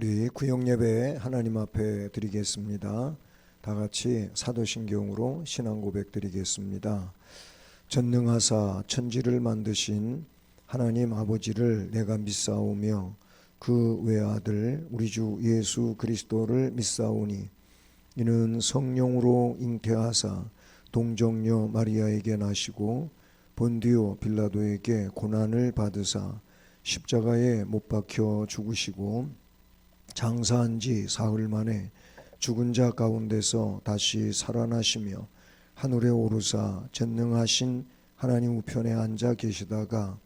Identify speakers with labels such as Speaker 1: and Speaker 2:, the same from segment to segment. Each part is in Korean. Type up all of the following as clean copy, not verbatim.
Speaker 1: 우리 구역예배 하나님 앞에 드리겠습니다. 다 같이 사도신경으로 신앙 고백 드리겠습니다. 전능하사 천지를 만드신 하나님 아버지를 내가 믿사오며 그 외아들 우리 주 예수 그리스도를 믿사오니 이는 성령으로 잉태하사 동정녀 마리아에게 나시고 본디오 빌라도에게 고난을 받으사 십자가에 못 박혀 죽으시고 장사한 지 사흘 만에 죽은 자 가운데서 다시 살아나시며 하늘에 오르사 전능하신 하나님 우편에 앉아 계시다가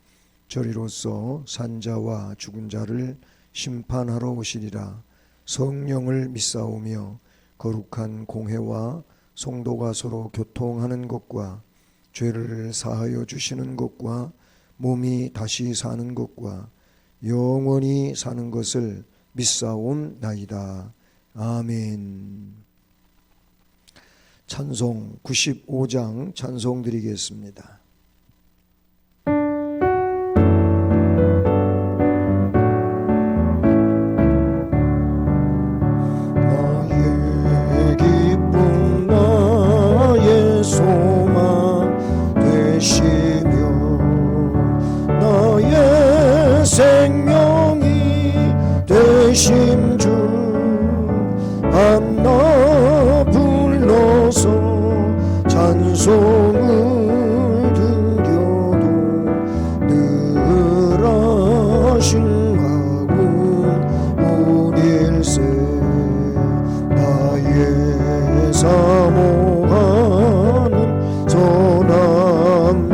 Speaker 1: 저리로서 산자와 죽은 자를 심판하러 오시리라. 성령을 믿사오며 거룩한 공회와 성도가 서로 교통하는 것과 죄를 사하여 주시는 것과 몸이 다시 사는 것과 영원히 사는 것을 믿사옵나이다. 아멘. 찬송 95장 찬송 드리겠습니다. 나의 기쁨 나의 소망 되시며 나의 생명이 되신 주 만나 불러서 찬송을 드려도 늘 아실하고 우릴세. 나의 사모하는 선한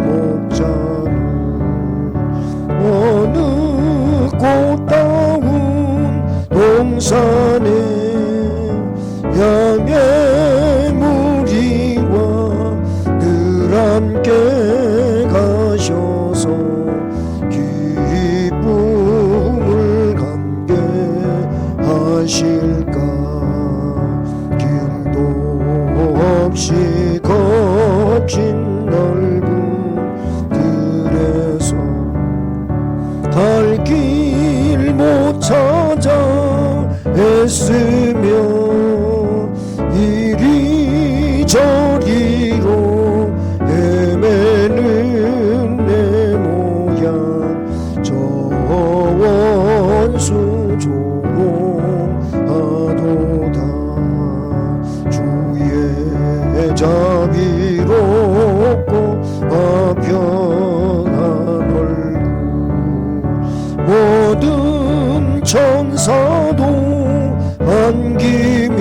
Speaker 1: 목자는 어느 꽃다운 동산에 양의 무리와 늘 함께 가셔서 기쁨을 감게 하실까. 길도 없이 거친 넓은 들에서 갈 길 못 찾아 애쓰며 이리저리로 헤매는 내 모양 저 원수 조롱하도다. 주의 자비롭고 화평한 얼굴 모든 천사도 안기며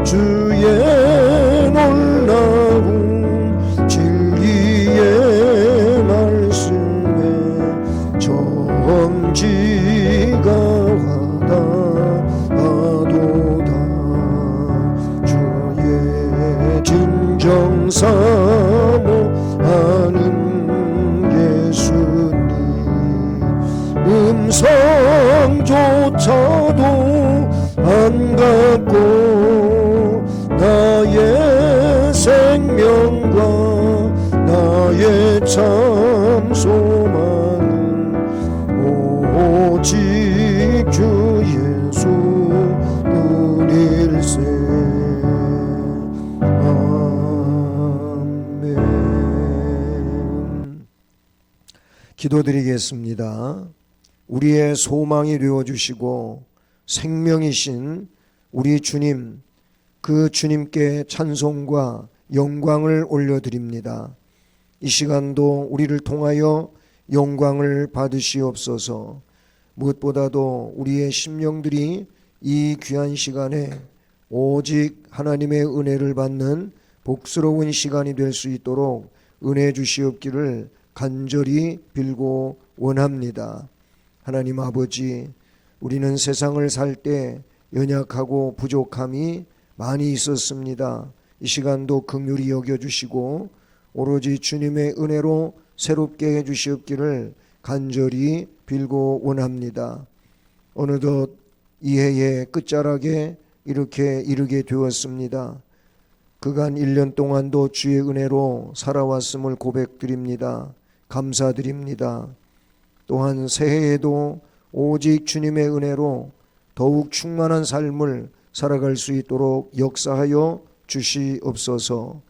Speaker 1: 주의 놀라운 진리의 말씀에 정지가 와닿아도다. 주의 진정 사모하는 예수님 음성조차도 안 갖고 나의 생명과 나의 참 소망은 오직 주 예수 뿐일세. 아멘. 기도드리겠습니다. 우리의 소망이 되어주시고 생명이신 우리 주님, 그 주님께 찬송과 영광을 올려드립니다. 이 시간도 우리를 통하여 영광을 받으시옵소서. 무엇보다도 우리의 심령들이 이 귀한 시간에 오직 하나님의 은혜를 받는 복스러운 시간이 될 수 있도록 은혜 주시옵기를 간절히 빌고 원합니다. 하나님 아버지, 우리는 세상을 살 때 연약하고 부족함이 많이 있었습니다. 이 시간도 긍휼히 여겨주시고 오로지 주님의 은혜로 새롭게 해주시옵기를 간절히 빌고 원합니다. 어느덧 이해의 끝자락에 이렇게 이르게 되었습니다. 그간 1년 동안도 주의 은혜로 살아왔음을 고백드립니다. 감사드립니다. 또한 새해에도 오직 주님의 은혜로 더욱 충만한 삶을 살아갈 수 있도록 역사하여 주시옵소서.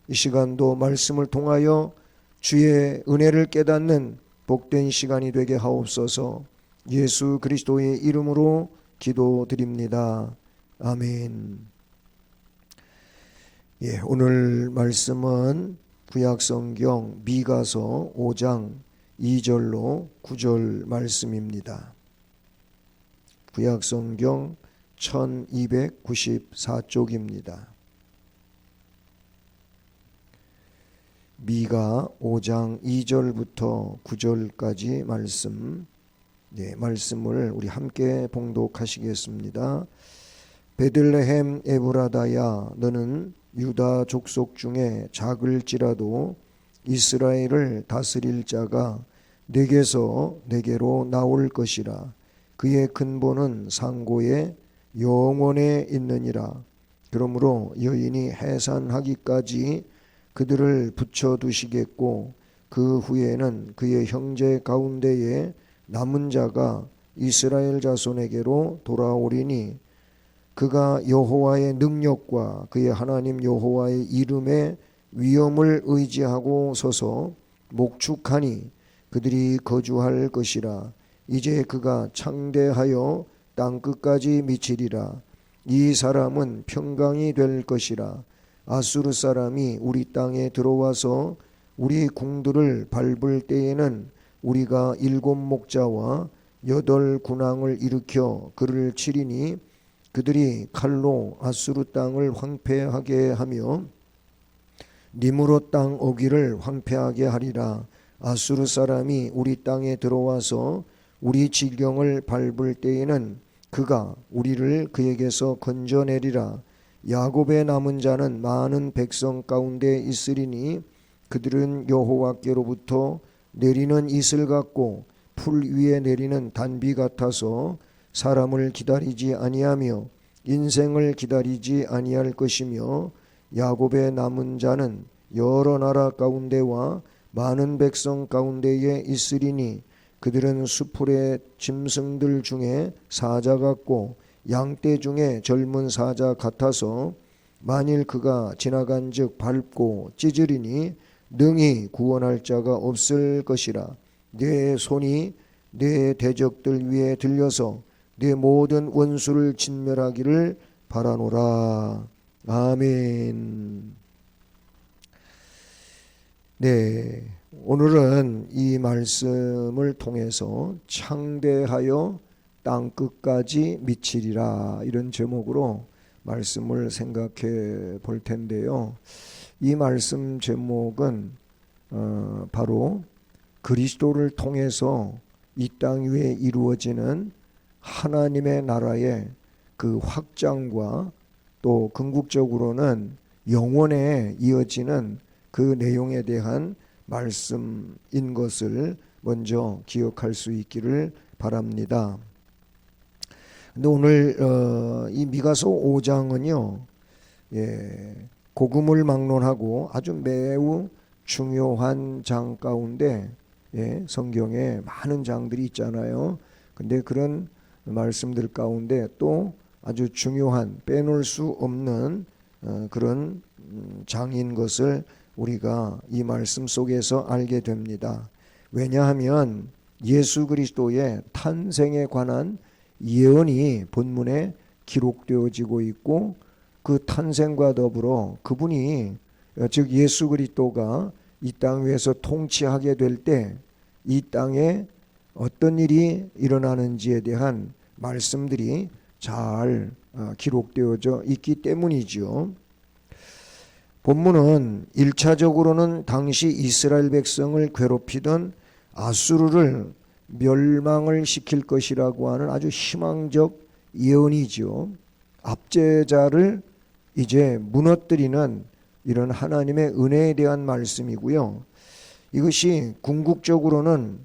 Speaker 1: 이 시간도 말씀을 통하여 주의 은혜를 깨닫는 복된 시간이 되게 하옵소서. 예수 그리스도의 이름으로 기도드립니다. 아멘. 오늘 말씀은 구약성경 미가서 5장 2절로 9절 말씀입니다. 구약성경 1294쪽입니다. 미가 5장 2절부터 9절까지 말씀을 우리 함께 봉독하시겠습니다. 베들레헴 에브라다야, 너는 유다 족속 중에 작을지라도 이스라엘을 다스릴 자가 내게로 나올 것이라. 그의 근본은 상고의 영원에 있느니라. 그러므로 여인이 해산하기까지 그들을 붙여두시겠고, 그 후에는 그의 형제 가운데에 남은 자가 이스라엘 자손에게로 돌아오리니, 그가 여호와의 능력과 그의 하나님 여호와의 이름의 위엄을 의지하고 서서 목축하니 그들이 거주할 것이라. 이제 그가 창대하여 땅끝까지 미치리라. 이 사람은 평강이 될 것이라. 아수르 사람이 우리 땅에 들어와서 우리 궁들을 밟을 때에는 우리가 7 목자와 8 군왕을 일으켜 그를 치리니, 그들이 칼로 아수르 땅을 황폐하게 하며 니므롯 땅 어귀를 황폐하게 하리라. 아수르 사람이 우리 땅에 들어와서 우리 지경을 밟을 때에는 그가 우리를 그에게서 건져내리라. 야곱의 남은 자는 많은 백성 가운데 있으리니, 그들은 여호와께로부터 내리는 이슬 같고 풀 위에 내리는 단비 같아서 사람을 기다리지 아니하며 인생을 기다리지 아니할 것이며, 야곱의 남은 자는 여러 나라 가운데와 많은 백성 가운데에 있으리니, 그들은 수풀의 짐승들 중에 사자 같고 양떼 중에 젊은 사자 같아서 만일 그가 지나간즉 밟고 찢으리니 능히 구원할 자가 없을 것이라. 내 손이 내 대적들 위에 들려서 내 모든 원수를 진멸하기를 바라노라. 아멘. 오늘은 이 말씀을 통해서 창대하여 땅끝까지 미치리라, 이런 제목으로 말씀을 생각해 볼 텐데요. 이 말씀 제목은 바로 그리스도를 통해서 이 땅 위에 이루어지는 하나님의 나라의 그 확장과 또 궁극적으로는 영원에 이어지는 그 내용에 대한 말씀인 것을 먼저 기억할 수 있기를 바랍니다. 근데 오늘 이 미가서 5장은요, 복음을 막론하고 아주 매우 중요한 장 가운데, 성경에 많은 장들이 있잖아요. 근데 그런 말씀들 가운데 또 아주 중요한, 빼놓을 수 없는 그런 장인 것을 우리가 이 말씀 속에서 알게 됩니다. 왜냐하면 예수 그리스도의 탄생에 관한 예언이 본문에 기록되어지고 있고, 그 탄생과 더불어 그분이, 즉 예수 그리스도가 이 땅 위에서 통치하게 될 때 이 땅에 어떤 일이 일어나는지에 대한 말씀들이 잘 기록되어져 있기 때문이죠. 본문은 1차적으로는 당시 이스라엘 백성을 괴롭히던 아수르를 멸망을 시킬 것이라고 하는 아주 희망적 예언이죠. 압제자를 이제 무너뜨리는 이런 하나님의 은혜에 대한 말씀이고요. 이것이 궁극적으로는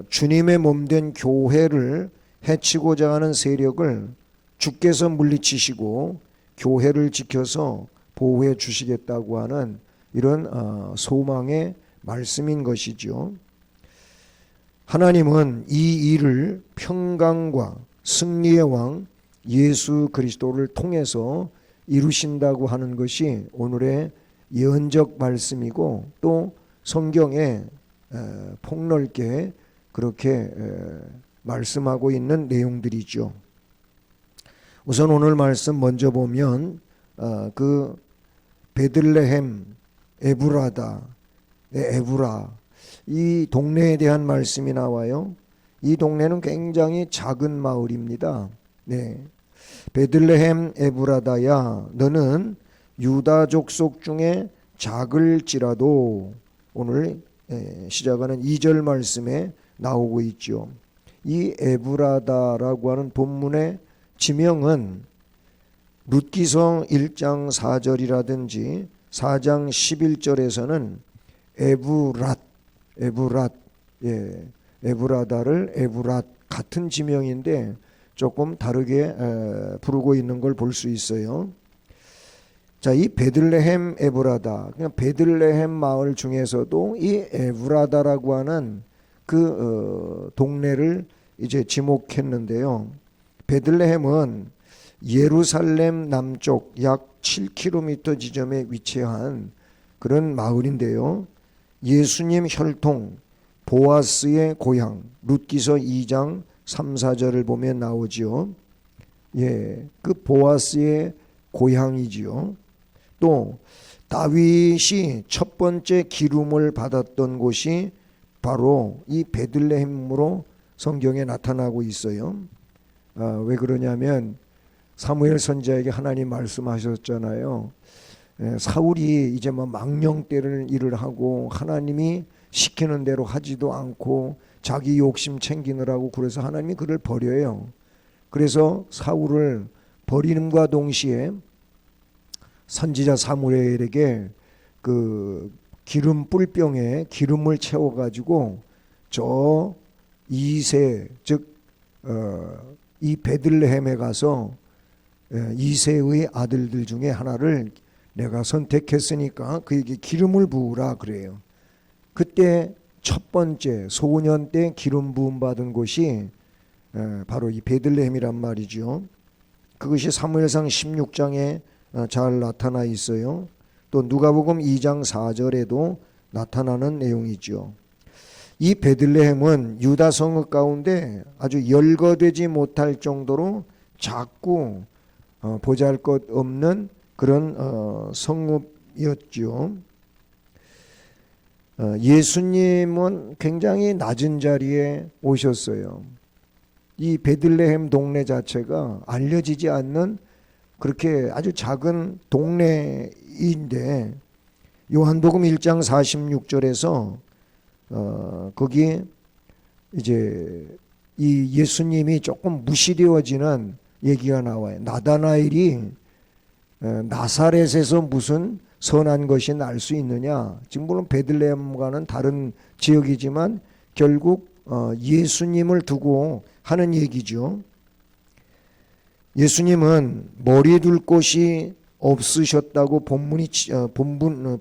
Speaker 1: 주님의 몸된 교회를 해치고자 하는 세력을 주께서 물리치시고 교회를 지켜서 보호해 주시겠다고 하는 이런 소망의 말씀인 것이죠. 하나님은 이 일을 평강과 승리의 왕 예수 그리스도를 통해서 이루신다고 하는 것이 오늘의 예언적 말씀이고 또 성경에 폭넓게 그렇게 말씀하고 있는 내용들이죠. 우선 오늘 말씀 먼저 보면 그 베들레헴 에브라다, 에브라, 이 동네에 대한 말씀이 나와요. 이 동네는 굉장히 작은 마을입니다. 네. 베들레헴 에브라다야, 너는 유다 족속 중에 작을지라도, 오늘 시작하는 2절 말씀에 나오고 있죠. 이 에브라다라고 하는 본문의 지명은 룻기서 1장 4절이라든지 4장 11절에서는 에브랏, 에브라다를 에브랏 같은 지명인데 조금 다르게 부르고 있는 걸 볼 수 있어요. 자, 이 베들레헴 에브라다, 그냥 베들레헴 마을 중에서도 이 에브라다라고 하는 그 동네를 이제 지목했는데요. 베들레헴은 예루살렘 남쪽 약 7km 지점에 위치한 그런 마을인데요. 예수님 혈통 보아스의 고향, 룻기서 2장 3, 4절을 보면 나오지요. 예, 그 보아스의 고향이지요. 또 다윗이 첫 번째 기름을 받았던 곳이 바로 이 베들레헴으로 성경에 나타나고 있어요. 왜 그러냐면 사무엘 선지자에게 하나님 말씀하셨잖아요. 사울이 이제 뭐 망령 때를 일을 하고 하나님이 시키는 대로 하지도 않고 자기 욕심 챙기느라고 그래서 하나님이 그를 버려요. 그래서 사울을 버리는과 동시에 선지자 사무엘에게 그 기름 뿔병에 기름을 채워 가지고 저 이세, 즉 이 베들레헴에 가서 이세의 아들들 중에 하나를 내가 선택했으니까 그에게 기름을 부으라 그래요. 그때 첫 번째 소년 때 기름 부음 받은 곳이 바로 이 베들레헴이란 말이죠. 그것이 사무엘상 16장에 잘 나타나 있어요. 또 누가복음 2장 4절에도 나타나는 내용이죠. 이 베들레헴은 유다 성읍 가운데 아주 열거되지 못할 정도로 작고 보잘것없는 그런 성읍이었죠. 예수님은 굉장히 낮은 자리에 오셨어요. 이 베들레헴 동네 자체가 알려지지 않는 그렇게 아주 작은 동네인데 요한복음 1장 46절에서 거기 이제 이 예수님이 조금 무시되어지는 얘기가 나와요. 나다나엘이 나사렛에서 무슨 선한 것이 날 수 있느냐. 지금 물론 베들레헴과는 다른 지역이지만 결국 예수님을 두고 하는 얘기죠. 예수님은 머리 둘 곳이 없으셨다고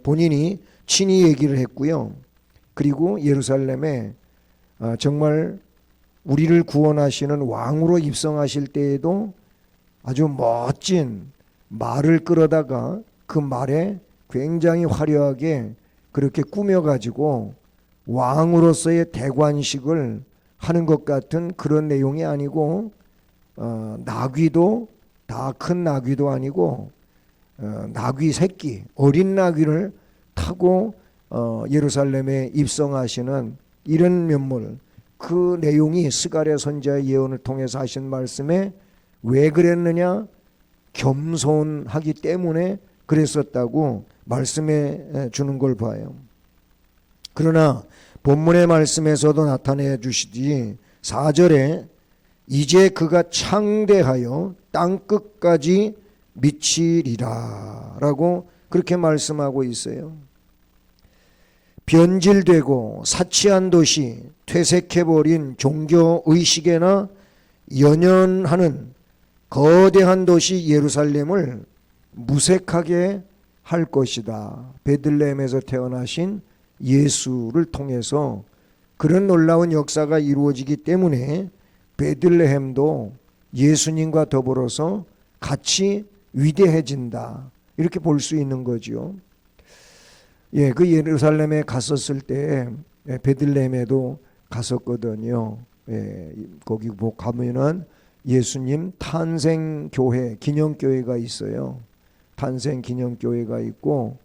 Speaker 1: 본인이 친히 얘기를 했고요. 그리고 예루살렘에 정말 우리를 구원하시는 왕으로 입성하실 때에도 아주 멋진 말을 끌어다가 그 말에 굉장히 화려하게 그렇게 꾸며가지고 왕으로서의 대관식을 하는 것 같은 그런 내용이 아니고 나귀도 다 큰 나귀도 아니고 나귀 새끼 어린 나귀를 타고 예루살렘에 입성하시는 이런 면모를 그 내용이 스가랴 선지자의 예언을 통해서 하신 말씀에 왜 그랬느냐? 겸손하기 때문에 그랬었다고 말씀해 주는 걸 봐요. 그러나 본문의 말씀에서도 나타내 주시지 4절에 이제 그가 창대하여 땅끝까지 미치리라 라고 그렇게 말씀하고 있어요. 변질되고 사치한 도시, 퇴색해버린 종교의식에나 연연하는 거대한 도시 예루살렘을 무색하게 할 것이다. 베들레헴에서 태어나신 예수를 통해서 그런 놀라운 역사가 이루어지기 때문에 베들레헴도 예수님과 더불어서 같이 위대해진다, 이렇게 볼 수 있는 거죠. 예, 그 예루살렘에 갔었을 때 베들레헴에도 갔었거든요. 예, 거기 가면은 예수님 탄생 교회, 기념교회가 있어요. 탄생 기념교회가 있고,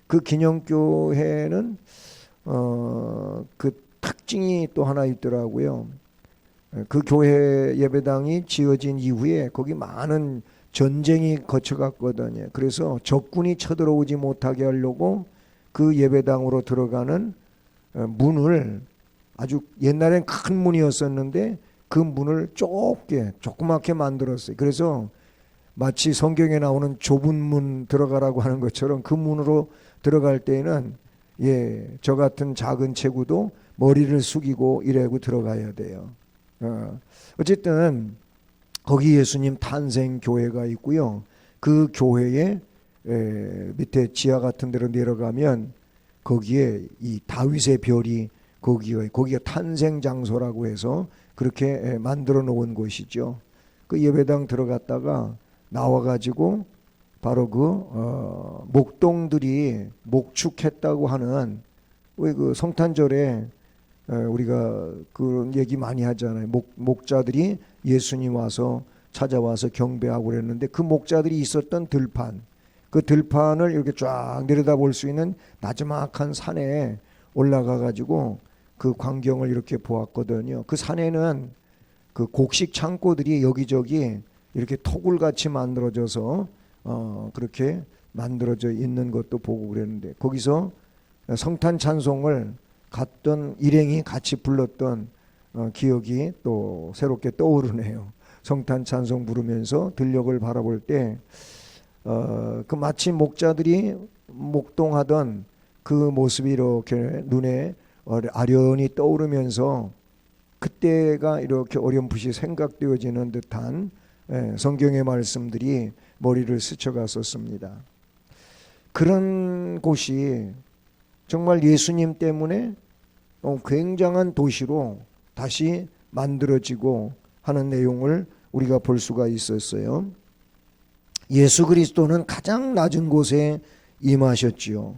Speaker 1: 그 기념교회는 그 특징이 또 하나 있더라고요. 그 교회 예배당이 지어진 이후에 거기 많은 전쟁이 거쳐갔거든요. 그래서 적군이 쳐들어오지 못하게 하려고 그 예배당으로 들어가는 문을, 아주 옛날엔 큰 문이었었는데 그 문을 조그맣게 만들었어요. 그래서 마치 성경에 나오는 좁은 문 들어가라고 하는 것처럼 그 문으로 들어갈 때에는 저 같은 작은 체구도 머리를 숙이고 이래고 들어가야 돼요. 어쨌든 거기 예수님 탄생 교회가 있고요. 그 교회에 밑에 지하 같은 데로 내려가면 거기에 이 다윗의 별이 거기가 탄생 장소라고 해서 그렇게 만들어 놓은 곳이죠. 그 예배당 들어갔다가 나와가지고 바로 그 목동들이 목축했다고 하는, 왜 그 성탄절에 우리가 그런 얘기 많이 하잖아요. 목자들이 예수님 와서 찾아와서 경배하고 그랬는데 그 목자들이 있었던 들판, 그 들판을 이렇게 쫙 내려다볼 수 있는 나지막한 산에 올라가 가지고 그 광경을 이렇게 보았거든요. 그 산에는 그 곡식 창고들이 여기저기 이렇게 토굴같이 만들어져서 그렇게 만들어져 있는 것도 보고 그랬는데, 거기서 성탄 찬송을 갔던 일행이 같이 불렀던 기억이 또 새롭게 떠오르네요. 성탄 찬송 부르면서 들녘을 바라볼 때 그 마치 목자들이 목동하던 그 모습이 이렇게 눈에 아련히 떠오르면서 그때가 이렇게 어렴풋이 생각되어지는 듯한 성경의 말씀들이 머리를 스쳐갔었습니다. 그런 곳이 정말 예수님 때문에 굉장한 도시로 다시 만들어지고 하는 내용을 우리가 볼 수가 있었어요. 예수 그리스도는 가장 낮은 곳에 임하셨지요.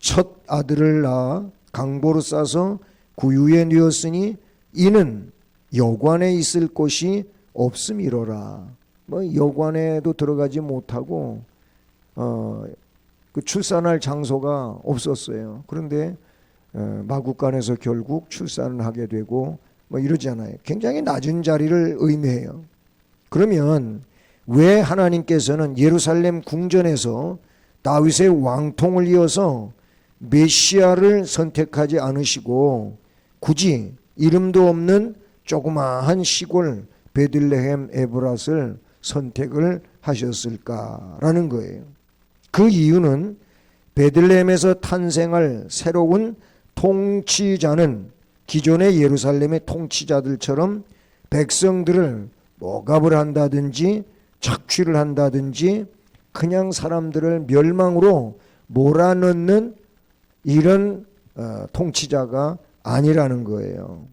Speaker 1: 첫 아들을 낳아 강보로 싸서 구유에 누웠으니 이는 여관에 있을 곳이 없음이로라. 여관에도 들어가지 못하고 그 출산할 장소가 없었어요. 그런데 마구간에서 결국 출산을 하게 되고 이러잖아요. 굉장히 낮은 자리를 의미해요. 그러면 왜 하나님께서는 예루살렘 궁전에서 다윗의 왕통을 이어서 메시아를 선택하지 않으시고 굳이 이름도 없는 조그마한 시골 베들레헴 에브랏을 선택을 하셨을까라는 거예요. 그 이유는 베들레헴에서 탄생할 새로운 통치자는 기존의 예루살렘의 통치자들처럼 백성들을 억압을 한다든지 착취를 한다든지 그냥 사람들을 멸망으로 몰아넣는 이런 통치자가 아니라는 거예요.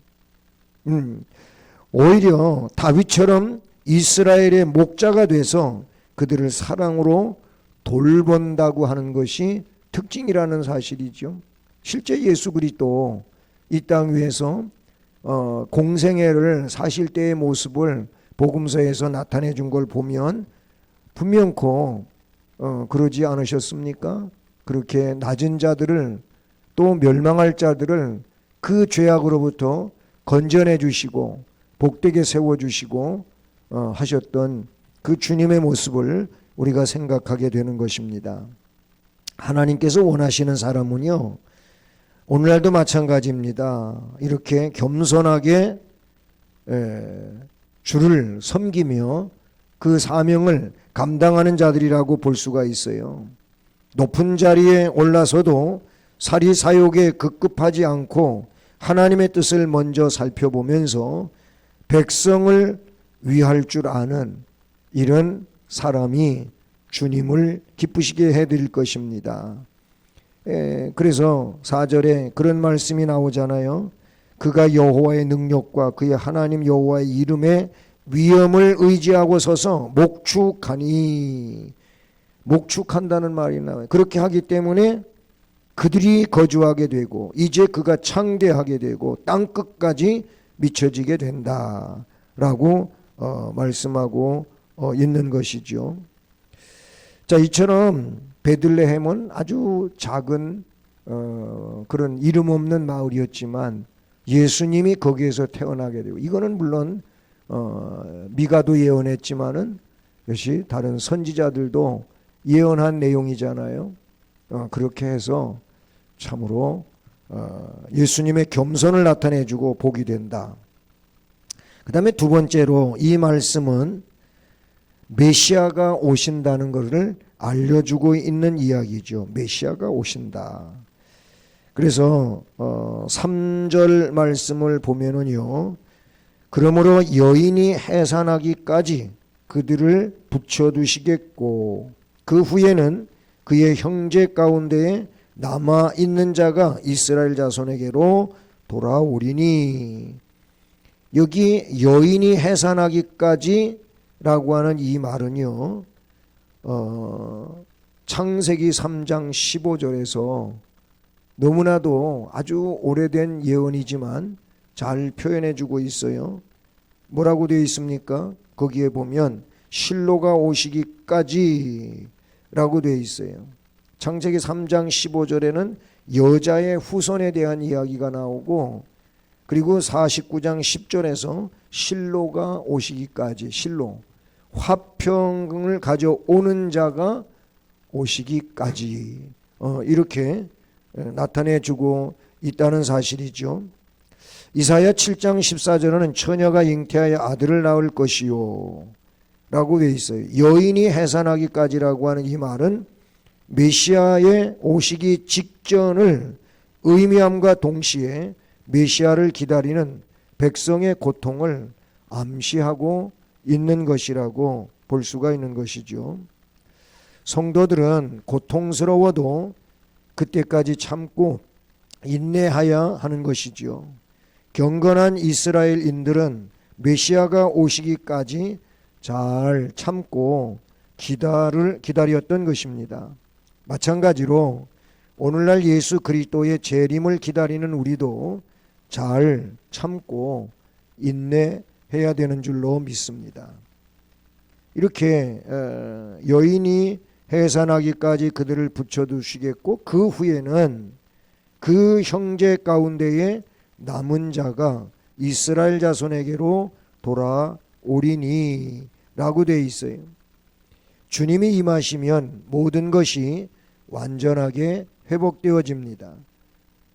Speaker 1: 오히려 다윗처럼 이스라엘의 목자가 돼서 그들을 사랑으로 돌본다고 하는 것이 특징이라는 사실이죠. 실제 예수 그리스도 이 땅 위에서 공생애를 사실 때의 모습을 복음서에서 나타내 준 걸 보면 분명코 그러지 않으셨습니까? 그렇게 낮은 자들을, 또 멸망할 자들을 그 죄악으로부터 건져내 주시고 복되게 세워주시고 하셨던 그 주님의 모습을 우리가 생각하게 되는 것입니다. 하나님께서 원하시는 사람은요, 오늘날도 마찬가지입니다. 이렇게 겸손하게 주를 섬기며 그 사명을 감당하는 자들이라고 볼 수가 있어요. 높은 자리에 올라서도 사리사욕에 급급하지 않고 하나님의 뜻을 먼저 살펴보면서 백성을 위할 줄 아는 이런 사람이 주님을 기쁘시게 해드릴 것입니다. 그래서 4절에 그런 말씀이 나오잖아요. 그가 여호와의 능력과 그의 하나님 여호와의 이름의 위엄을 의지하고 서서 목축하니, 목축한다는 말이 나와요. 그렇게 하기 때문에 그들이 거주하게 되고 이제 그가 창대하게 되고 땅 끝까지 미쳐지게 된다라고 말씀하고 있는 것이죠. 자, 이처럼 베들레헴은 아주 작은 그런 이름 없는 마을이었지만 예수님이 거기에서 태어나게 되고, 이거는 물론 미가도 예언했지만은 역시 다른 선지자들도 예언한 내용이잖아요. 그렇게 해서 참으로 예수님의 겸손을 나타내주고 복이 된다. 그 다음에 두 번째로 이 말씀은 메시아가 오신다는 것을 알려주고 있는 이야기죠. 메시아가 오신다. 그래서 3절 말씀을 보면은요, 그러므로 여인이 해산하기까지 그들을 붙여두시겠고 그 후에는 그의 형제 가운데에 남아있는 자가 이스라엘 자손에게로 돌아오리니, 여기 여인이 해산하기까지 라고 하는 이 말은요, 창세기 3장 15절에서 너무나도 아주 오래된 예언이지만 잘 표현해주고 있어요. 뭐라고 되어 있습니까? 거기에 보면 실로가 오시기까지 라고 되어 있어요. 창세기 3장 15절에는 여자의 후손에 대한 이야기가 나오고, 그리고 49장 10절에서 실로가 오시기까지, 실로, 화평을 가져오는 자가 오시기까지, 이렇게 나타내주고 있다는 사실이죠. 이사야 7장 14절에는 처녀가 잉태하여 아들을 낳을 것이요 라고 되어 있어요. 여인이 해산하기까지라고 하는 이 말은 메시아의 오시기 직전을 의미함과 동시에 메시아를 기다리는 백성의 고통을 암시하고 있는 것이라고 볼 수가 있는 것이죠. 성도들은 고통스러워도 그때까지 참고 인내하여야 하는 것이죠. 경건한 이스라엘인들은 메시아가 오시기까지 잘 참고 기다렸던 것입니다. 마찬가지로 오늘날 예수 그리스도의 재림을 기다리는 우리도 잘 참고 인내해야 되는 줄로 믿습니다. 이렇게 여인이 해산하기까지 그들을 붙여두시겠고 그 후에는 그 형제 가운데에 남은 자가 이스라엘 자손에게로 돌아오리니 라고 되어 있어요. 주님이 임하시면 모든 것이 완전하게 회복되어집니다.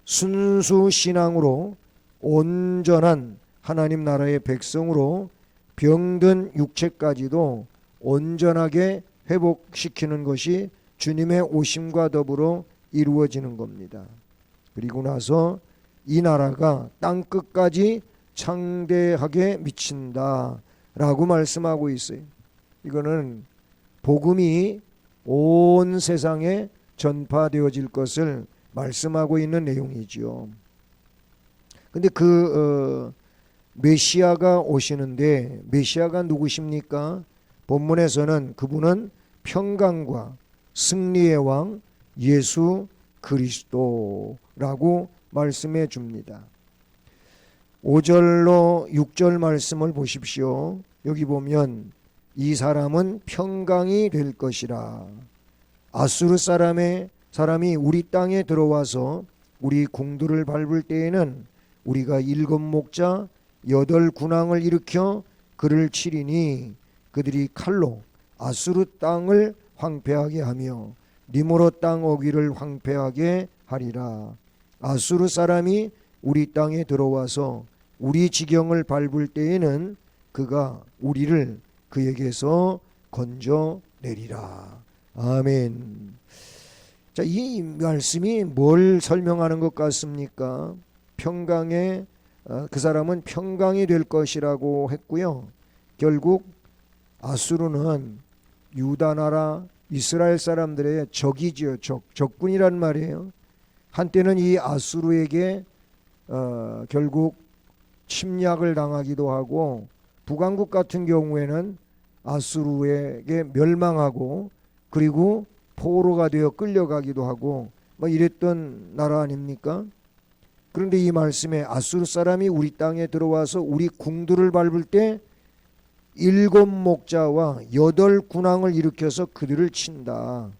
Speaker 1: 순수 신앙으로 온전한 하나님 나라의 백성으로 병든 육체까지도 온전하게 회복시키는 것이 주님의 오심과 더불어 이루어지는 겁니다. 그리고 나서 이 나라가 땅 끝까지 창대하게 미친다 라고 말씀하고 있어요. 이거는 복음이 온 세상에 전파되어질 것을 말씀하고 있는 내용이지요. 근데 메시아가 오시는데 메시아가 누구십니까? 본문에서는 그분은 평강과 승리의 왕 예수 그리스도라고 말씀해 줍니다. 5절로 6절 말씀을 보십시오. 여기 보면 이 사람은 평강이 될 것이라. 아수르 사람이 우리 땅에 들어와서 우리 궁들을 밟을 때에는 우리가 7목자 8군왕을 일으켜 그를 치리니 그들이 칼로 아수르 땅을 황폐하게 하며 니므로 땅 어귀를 황폐하게 하리라. 아수르 사람이 우리 땅에 들어와서 우리 지경을 밟을 때에는 그가 우리를 그에게서 건져내리라. 아멘. 자, 이 말씀이 뭘 설명하는 것 같습니까? 평강에 그 사람은 평강이 될 것이라고 했고요. 결국 아수르는 유다 나라 이스라엘 사람들의 적이지요. 적군이란 말이에요. 한때는 이 아수르에게 결국 침략을 당하기도 하고, 북왕국 같은 경우에는 아수르에게 멸망하고 그리고 포로가 되어 끌려가기도 하고 뭐 이랬던 나라 아닙니까? 그런데 이 말씀에 아수르 사람이 우리 땅에 들어와서 우리 궁들을 밟을 때 7 목자와 8 군왕을 일으켜서 그들을 친다.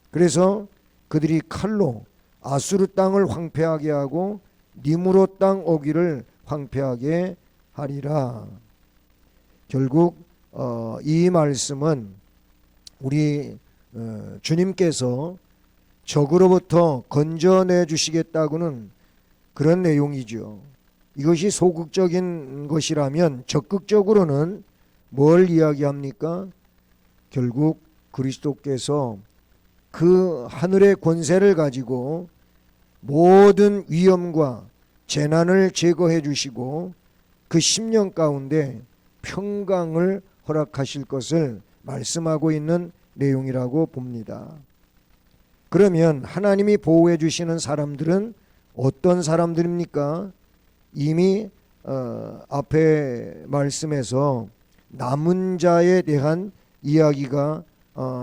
Speaker 1: 그래서 그들이 칼로 아수르 땅을 황폐하게 하고 니므로 땅 오기를 황폐하게 하리라. 결국 이 말씀은 우리 주님께서 적으로부터 건져내 주시겠다고는 그런 내용이죠. 이것이 소극적인 것이라면 적극적으로는 뭘 이야기합니까? 결국 그리스도께서 그 하늘의 권세를 가지고 모든 위험과 재난을 제거해 주시고 그 10년 가운데 평강을 허락하실 것을 말씀하고 있는 내용이라고 봅니다. 그러면 하나님이 보호해 주시는 사람들은 어떤 사람들입니까? 이미 앞에 말씀에서 남은 자에 대한 이야기가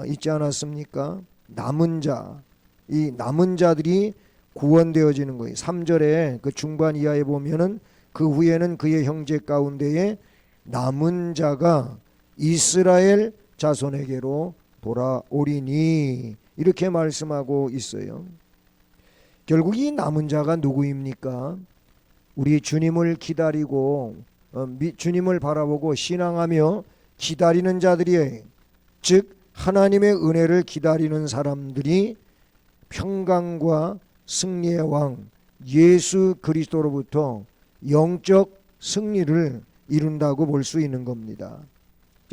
Speaker 1: 있지 않았습니까? 남은 자, 이 남은 자들이 구원되어지는 거예요. 3절에 그 중반 이하에 보면은 그 후에는 그의 형제 가운데에 남은 자가 이스라엘 자손에게로 돌아오리니 이렇게 말씀하고 있어요. 결국 이 남은 자가 누구입니까? 우리 주님을 기다리고 주님을 바라보고 신앙하며 기다리는 자들이에요. 즉 하나님의 은혜를 기다리는 사람들이 평강과 승리의 왕 예수 그리스도로부터 영적 승리를 이룬다고 볼 수 있는 겁니다.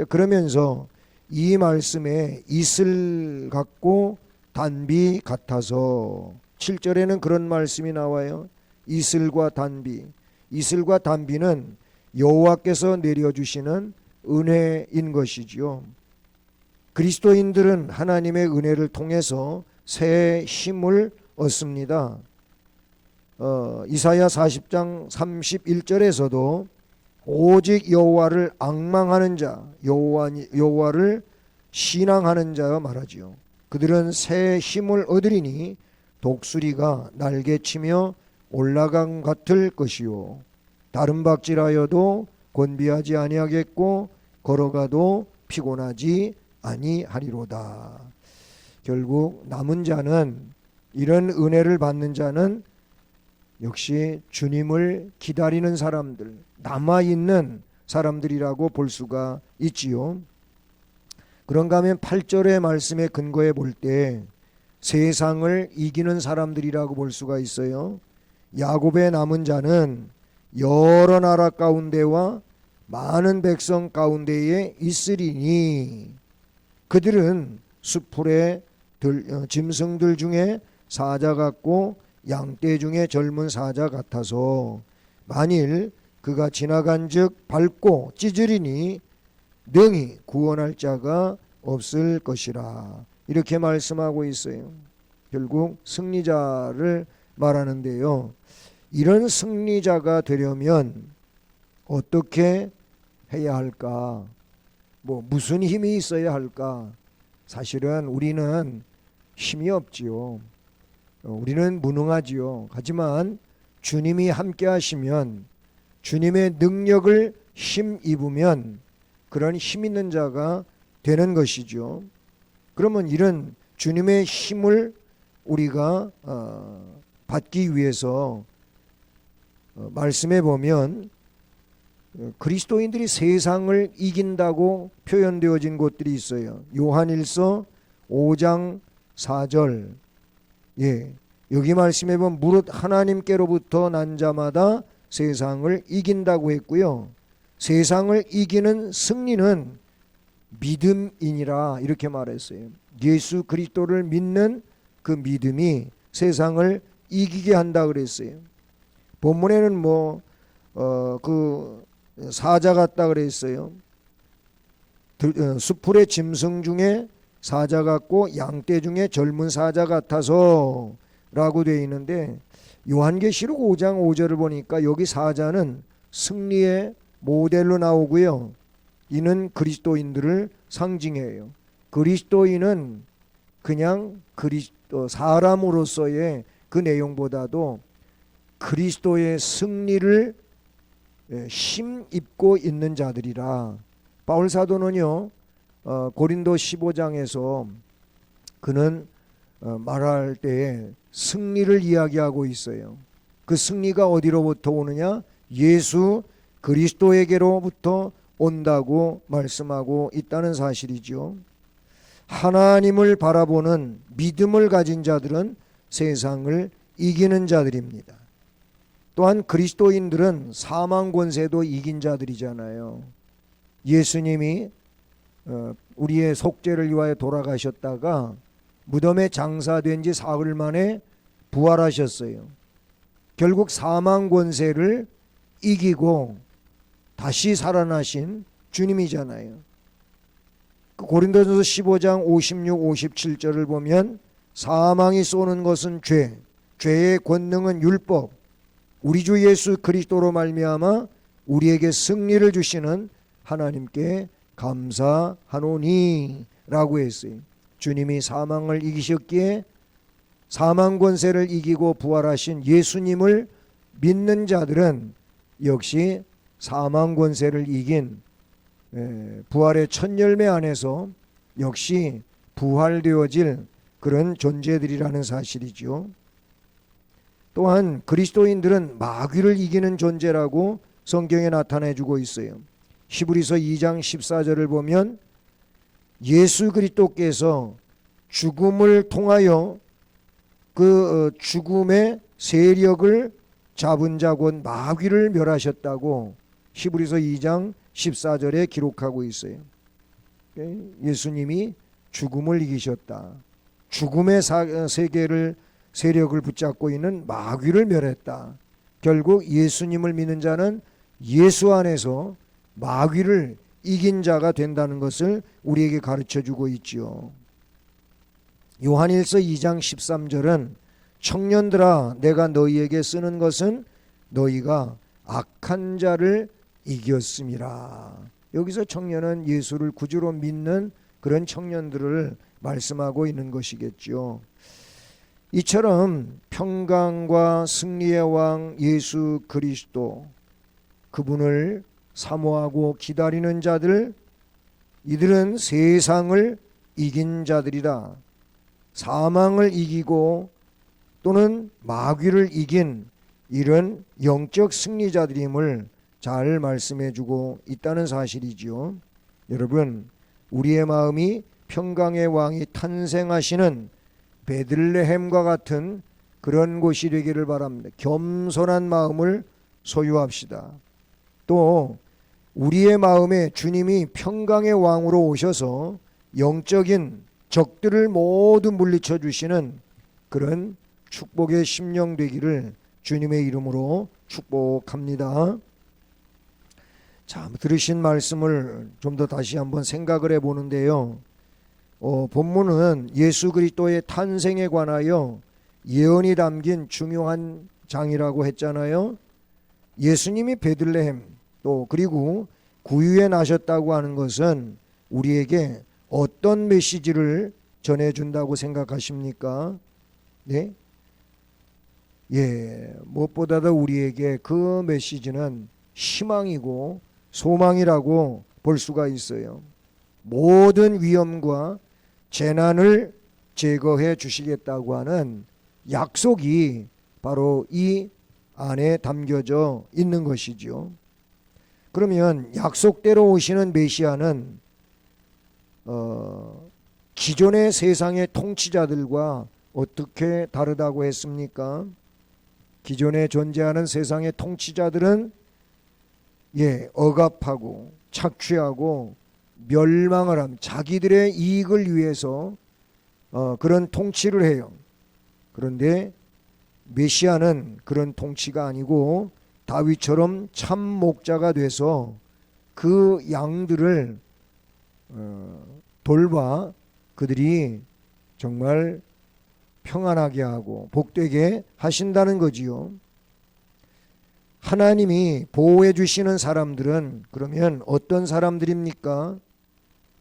Speaker 1: 그러면서 이 말씀에 이슬 같고 단비 같아서 7절에는 그런 말씀이 나와요. 이슬과 단비. 이슬과 단비는 여호와께서 내려주시는 은혜인 것이지요. 그리스도인들은 하나님의 은혜를 통해서 새 힘을 얻습니다. 이사야 40장 31절에서도 오직 여호와를 앙망하는 자, 여호와를 신앙하는 자여 말하지요. 그들은 새 힘을 얻으리니 독수리가 날개치며 올라감 같을 것이요 다른 박질하여도 곤비하지 아니하겠고 걸어가도 피곤하지 아니하리로다. 결국 남은 자는, 이런 은혜를 받는 자는 역시 주님을 기다리는 사람들, 남아있는 사람들이라고 볼 수가 있지요. 그런가 하면 8절의 말씀에 근거해 볼 때 세상을 이기는 사람들이라고 볼 수가 있어요. 야곱의 남은 자는 여러 나라 가운데와 많은 백성 가운데에 있으리니 그들은 수풀의 짐승들 중에 사자 같고 양떼 중에 젊은 사자 같아서 만일 그가 지나간즉 밟고 찢으리니 능히 구원할 자가 없을 것이라. 이렇게 말씀하고 있어요. 결국 승리자를 말하는데요. 이런 승리자가 되려면 어떻게 해야 할까? 무슨 힘이 있어야 할까? 사실은 우리는 힘이 없지요. 우리는 무능하지요. 하지만 주님이 함께 하시면, 주님의 능력을 힘입으면 그런 힘 있는 자가 되는 것이죠. 그러면 이런 주님의 힘을 우리가 받기 위해서 말씀해 보면 그리스도인들이 세상을 이긴다고 표현되어진 곳들이 있어요. 요한일서 5장 4절. 여기 말씀해 보면 무릇 하나님께로부터 난 자마다 세상을 이긴다고 했고요. 세상을 이기는 승리는 믿음이니라 이렇게 말했어요. 예수 그리스도를 믿는 그 믿음이 세상을 이기게 한다 그랬어요. 본문에는 그 사자 같다 그랬어요. 수풀의 짐승 중에 사자 같고 양떼 중에 젊은 사자 같아서 라고 되어 있는데 요한계시록 5장 5절을 보니까 여기 사자는 승리의 모델로 나오고요. 이는 그리스도인들을 상징해요. 그리스도인은 그냥 그리스도 사람으로서의 그 내용보다도 그리스도의 승리를 힘입고 있는 자들이라. 바울 사도는요 고린도 15장에서 그는 말할 때에 승리를 이야기하고 있어요. 그 승리가 어디로부터 오느냐? 예수 그리스도에게로부터 온다고 말씀하고 있다는 사실이죠. 하나님을 바라보는 믿음을 가진 자들은 세상을 이기는 자들입니다. 또한 그리스도인들은 사망 권세도 이긴 자들이잖아요. 예수님이 우리의 속죄를 위하여 돌아가셨다가 무덤에 장사된 지 사흘 만에 부활하셨어요. 결국 사망 권세를 이기고 다시 살아나신 주님이잖아요. 고린도전서 15장 56, 57절을 보면 사망이 쏘는 것은 죄, 죄의 권능은 율법, 우리 주 예수 그리스도로 말미암아 우리에게 승리를 주시는 하나님께 감사하노니 라고 했어요. 주님이 사망을 이기셨기에 사망 권세를 이기고 부활하신 예수님을 믿는 자들은 역시 사망 권세를 이긴 부활의 첫 열매 안에서 역시 부활되어질 그런 존재들이라는 사실이죠. 또한 그리스도인들은 마귀를 이기는 존재라고 성경에 나타내주고 있어요. 히브리서 2장 14절을 보면 예수 그리스도께서 죽음을 통하여 그 죽음의 세력을 잡은 자 곧 마귀를 멸하셨다고 히브리서 2장 14절에 기록하고 있어요. 예수님이 죽음을 이기셨다. 죽음의 세력을 붙잡고 있는 마귀를 멸했다. 결국 예수님을 믿는 자는 예수 안에서 마귀를 이긴 자가 된다는 것을 우리에게 가르쳐주고 있지요. 요한일서 2장 13절은 청년들아 내가 너희에게 쓰는 것은 너희가 악한 자를 이겼음이라. 여기서 청년은 예수를 구주로 믿는 그런 청년들을 말씀하고 있는 것이겠죠. 이처럼 평강과 승리의 왕 예수 그리스도, 그분을 사모하고 기다리는 자들, 이들은 세상을 이긴 자들이라. 사망을 이기고 또는 마귀를 이긴 이런 영적 승리자들임을 잘 말씀해주고 있다는 사실이지요. 여러분, 우리의 마음이 평강의 왕이 탄생하시는 베들레헴과 같은 그런 곳이 되기를 바랍니다. 겸손한 마음을 소유합시다. 또 우리의 마음에 주님이 평강의 왕으로 오셔서 영적인 적들을 모두 물리쳐 주시는 그런 축복의 심령 되기를 주님의 이름으로 축복합니다. 자, 들으신 말씀을 좀 더 다시 한번 생각을 해보는데요. 본문은 예수 그리스도의 탄생에 관하여 예언이 담긴 중요한 장이라고 했잖아요. 예수님이 베들레헴 또 그리고 구유에 나셨다고 하는 것은 우리에게 어떤 메시지를 전해준다고 생각하십니까? 네? 무엇보다도 우리에게 그 메시지는 희망이고 소망이라고 볼 수가 있어요. 모든 위험과 재난을 제거해 주시겠다고 하는 약속이 바로 이 안에 담겨져 있는 것이죠. 그러면 약속대로 오시는 메시아는 기존의 세상의 통치자들과 어떻게 다르다고 했습니까? 기존에 존재하는 세상의 통치자들은 억압하고 착취하고 멸망을 함, 자기들의 이익을 위해서 그런 통치를 해요. 그런데 메시아는 그런 통치가 아니고 다윗처럼 참 목자가 돼서 그 양들을 돌봐 그들이 정말 평안하게 하고 복되게 하신다는 거지요. 하나님이 보호해 주시는 사람들은 그러면 어떤 사람들입니까?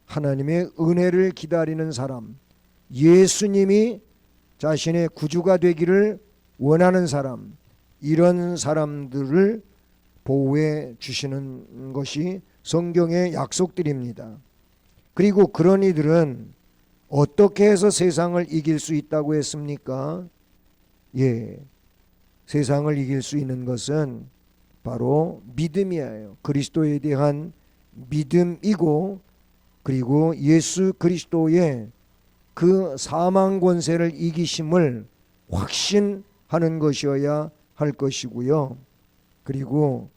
Speaker 1: 하나님의 은혜를 기다리는 사람, 예수님이 자신의 구주가 되기를 원하는 사람, 이런 사람들을 보호해 주시는 것이 성경의 약속들입니다. 그리고 그런 이들은 어떻게 해서 세상을 이길 수 있다고 했습니까? 세상을 이길 수 있는 것은 바로 믿음이에요. 그리스도에 대한 믿음이고, 그리고 예수 그리스도의 그 사망 권세를 이기심을 확신하는 것이어야 할 것이고요. 그리고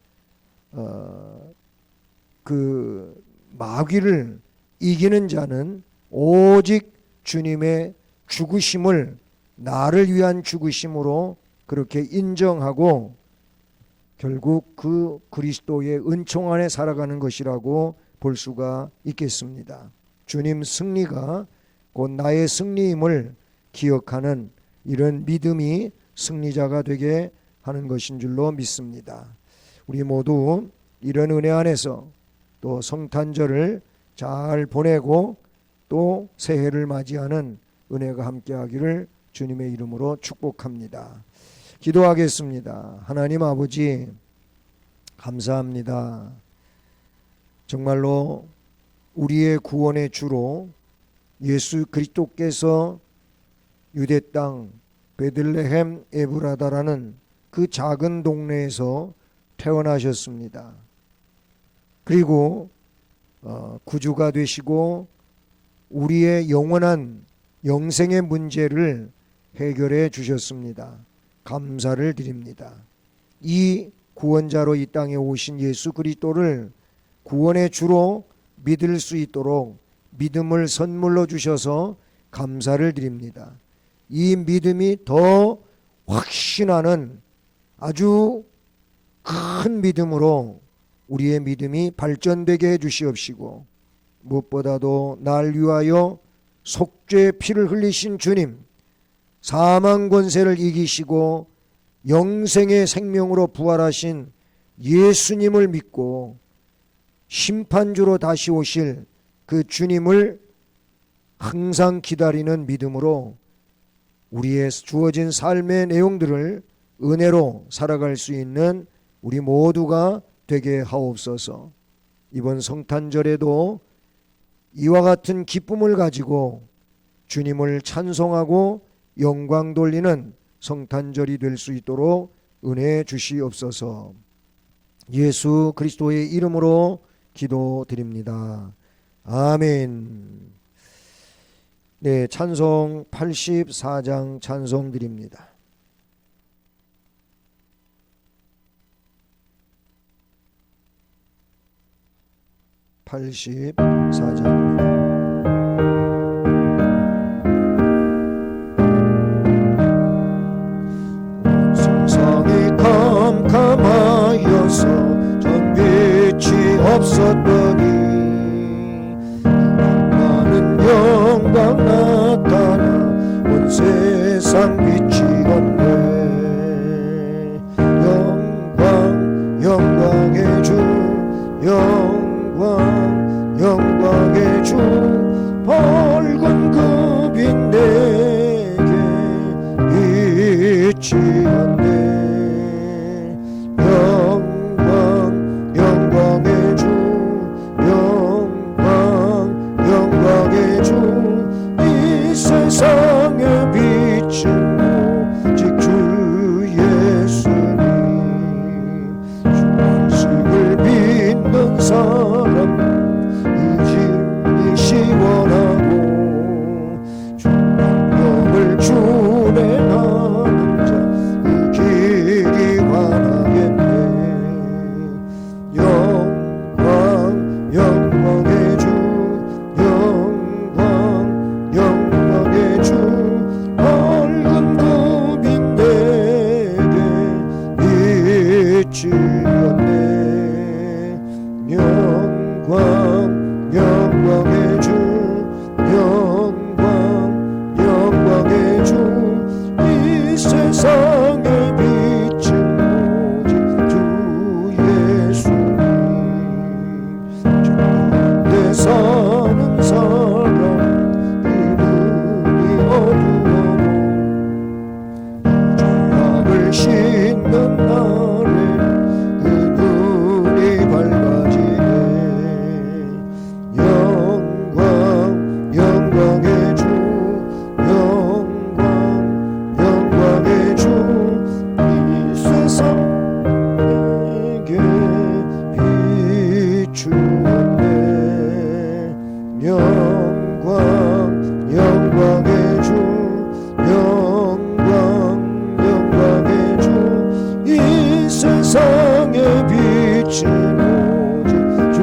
Speaker 1: 그 마귀를 이기는 자는 오직 주님의 죽으심을 나를 위한 죽으심으로 그렇게 인정하고 결국 그 그리스도의 은총 안에 살아가는 것이라고 볼 수가 있겠습니다. 주님 승리가 곧 나의 승리임을 기억하는 이런 믿음이 승리자가 되게 하는 것인 줄로 믿습니다. 우리 모두 이런 은혜 안에서 또 성탄절을 잘 보내고 또 새해를 맞이하는 은혜가 함께하기를 주님의 이름으로 축복합니다. 기도하겠습니다. 하나님 아버지, 감사합니다. 정말로 우리의 구원의 주로 예수 그리스도께서 유대 땅 베들레헴 에브라다라는 그 작은 동네에서 태어나셨습니다. 그리고 구주가 되시고 우리의 영원한 영생의 문제를 해결해 주셨습니다. 감사를 드립니다. 이 구원자로 이 땅에 오신 예수 그리스도를 구원의 주로 믿을 수 있도록 믿음을 선물로 주셔서 감사를 드립니다. 이 믿음이 더 확신하는 아주 큰 믿음으로 우리의 믿음이 발전되게 해주시옵시고, 무엇보다도 날 위하여 속죄의 피를 흘리신 주님, 사망 권세를 이기시고 영생의 생명으로 부활하신 예수님을 믿고 심판주로 다시 오실 그 주님을 항상 기다리는 믿음으로 우리의 주어진 삶의 내용들을 은혜로 살아갈 수 있는 우리 모두가 되게 하옵소서. 이번 성탄절에도 이와 같은 기쁨을 가지고 주님을 찬송하고 영광 돌리는 성탄절이 될 수 있도록 은혜 주시옵소서. 예수 그리스도의 이름으로 기도드립니다. 아멘. 네, 찬송 84장 찬송 드립니다. 세상이 캄캄하여서 전 빛이 없었더니 많은 영광 나타나 온 세상 빛이 없네. 영광 영광의 주, 영광의 주, 밝은 그 빛 내게 빛이 없네. 영광의 주, 영광의 주, 이 세상의 빛은 오직 주 예수님. 주 말씀을 믿는 사람 시원하고 주 명을 준행하는 자 이 영광 영광의 주 영광 영광의 주 이 세상에 비친 오직 주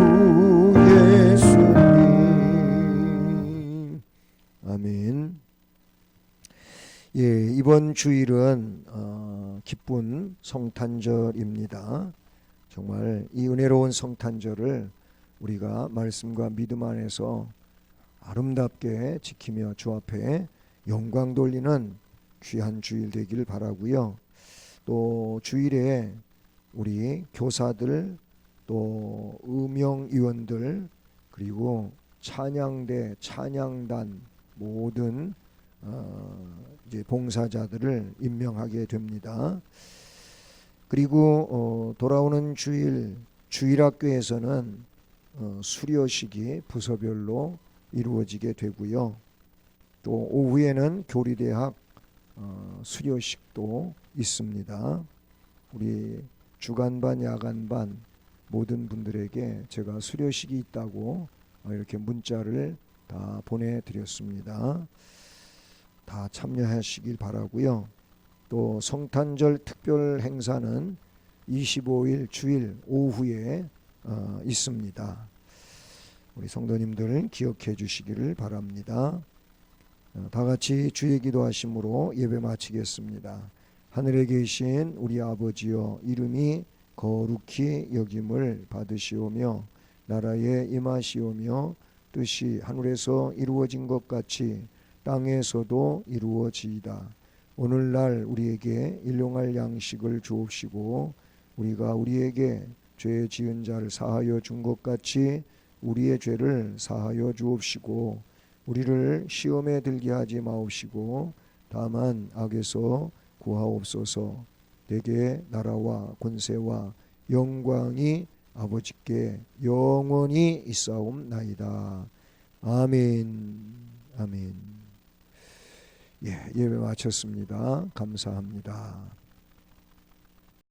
Speaker 1: 예수님. 아멘. 예, 이번 주일은 기쁜 성탄절입니다. 정말 이 은혜로운 성탄절을 우리가 말씀과 믿음 안에서 아름답게 지키며 주 앞에 영광 돌리는 귀한 주일 되길 바라고요. 또 주일에 우리 교사들 또 음영위원들 그리고 찬양대 찬양단 모든 이제 봉사자들을 임명하게 됩니다. 그리고 돌아오는 주일 주일학교에서는 수료식이 부서별로 이루어지게 되고요. 또 오후에는 교리대학 수료식도 있습니다. 우리 주간반 야간반 모든 분들에게 제가 수료식이 있다고 이렇게 문자를 다 보내드렸습니다. 다 참여하시길 바라고요. 또 성탄절 특별 행사는 25일 주일 오후에 있습니다. 우리 성도님들 기억해 주시기를 바랍니다. 다 같이 주의 기도하심으로 예배 마치겠습니다. 하늘에 계신 우리 아버지여, 이름이 거룩히 여김을 받으시오며 나라에 임하시오며 뜻이 하늘에서 이루어진 것 같이 땅에서도 이루어지이다. 오늘날 우리에게 일용할 양식을 주옵시고 우리가 우리에게 죄 지은 자를 사하여 준 것 같이 우리의 죄를 사하여 주옵시고 우리를 시험에 들게 하지 마옵시고 다만 악에서 구하옵소서. 대개 나라와 권세와 영광이 아버지께 영원히 있사옵나이다. 아멘. 아멘. 예, 예배 마쳤습니다. 감사합니다.